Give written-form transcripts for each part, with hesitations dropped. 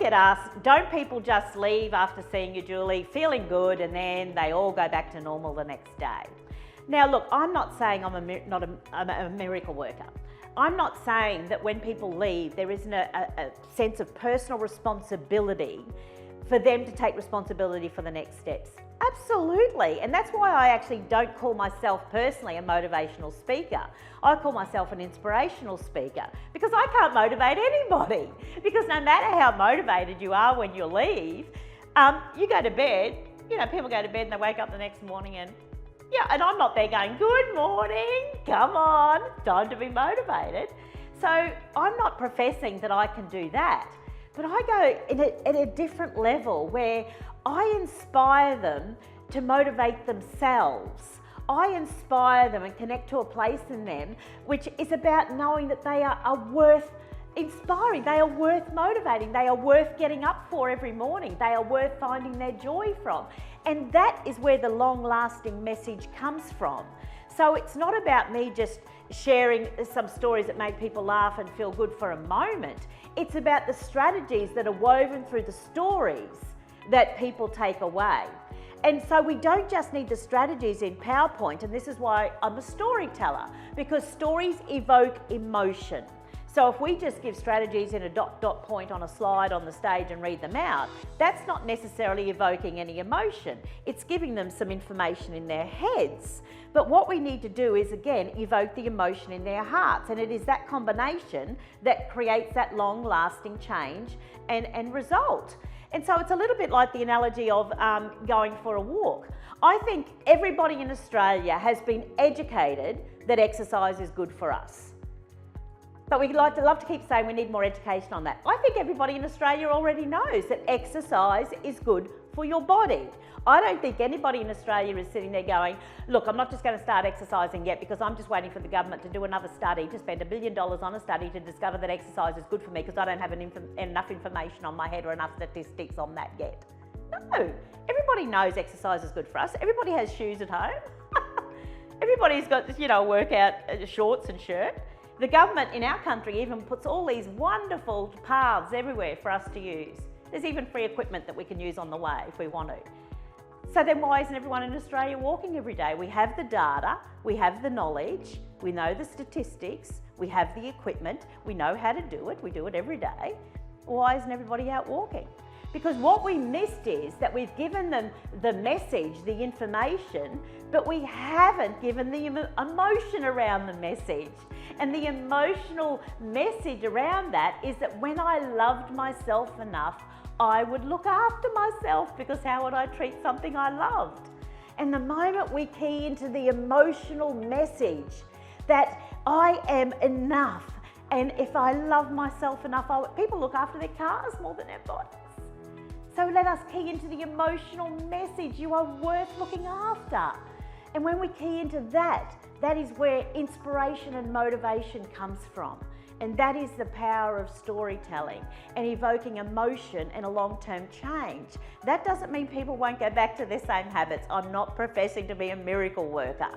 get asked, don't people just leave after seeing you, Julie, feeling good, and then they all go back to normal the next day? Now look, I'm not saying I'm a miracle worker. I'm not saying that when people leave, there isn't a sense of personal responsibility for them to take responsibility for the next steps. Absolutely, and that's why I actually don't call myself personally a motivational speaker. I call myself an inspirational speaker because I can't motivate anybody. Because no matter how motivated you are when you leave, you go to bed, people go to bed and they wake up the next morning and I'm not there going, good morning, come on, time to be motivated. So I'm not professing that I can do that, but I go at a different level where I inspire them to motivate themselves. I inspire them and connect to a place in them which is about knowing that they are worth inspiring, they are worth motivating, they are worth getting up for every morning, they are worth finding their joy from. And that is where the long-lasting message comes from. So it's not about me just sharing some stories that make people laugh and feel good for a moment. It's about the strategies that are woven through the stories that people take away. And so we don't just need the strategies in PowerPoint, and this is why I'm a storyteller, because stories evoke emotion. So if we just give strategies in a dot point on a slide on the stage and read them out, that's not necessarily evoking any emotion. It's giving them some information in their heads. But what we need to do is, again, evoke the emotion in their hearts. And it is that combination that creates that long-lasting change and result. And so it's a little bit like the analogy of going for a walk. I think everybody in Australia has been educated that exercise is good for us. But we love to keep saying we need more education on that. I think everybody in Australia already knows that exercise is good for your body. I don't think anybody in Australia is sitting there going, look, I'm not just going to start exercising yet because I'm just waiting for the government to do another study, to spend $1 billion on a study to discover that exercise is good for me because I don't have enough information on my head or enough statistics on that yet. No, everybody knows exercise is good for us. Everybody has shoes at home. Everybody's got, workout shorts and shirt. The government in our country even puts all these wonderful paths everywhere for us to use. There's even free equipment that we can use on the way if we want to. So then why isn't everyone in Australia walking every day? We have the data, we have the knowledge, we know the statistics, we have the equipment, we know how to do it, we do it every day. Why isn't everybody out walking? Because what we missed is that we've given them the message, the information, but we haven't given the emotion around the message. And the emotional message around that is that when I loved myself enough, I would look after myself, because how would I treat something I loved? And the moment we key into the emotional message that I am enough, and if I love myself enough, people look after their cars more than their bodies. So let us key into the emotional message. You are worth looking after. And when we key into that, that is where inspiration and motivation comes from. And that is the power of storytelling and evoking emotion and a long-term change. That doesn't mean people won't go back to their same habits. I'm not professing to be a miracle worker.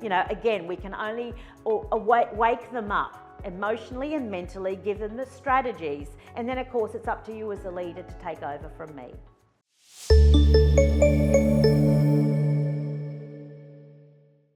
Again, we can only wake them up emotionally and mentally, give them the strategies, and then of course it's up to you as a leader to take over from me.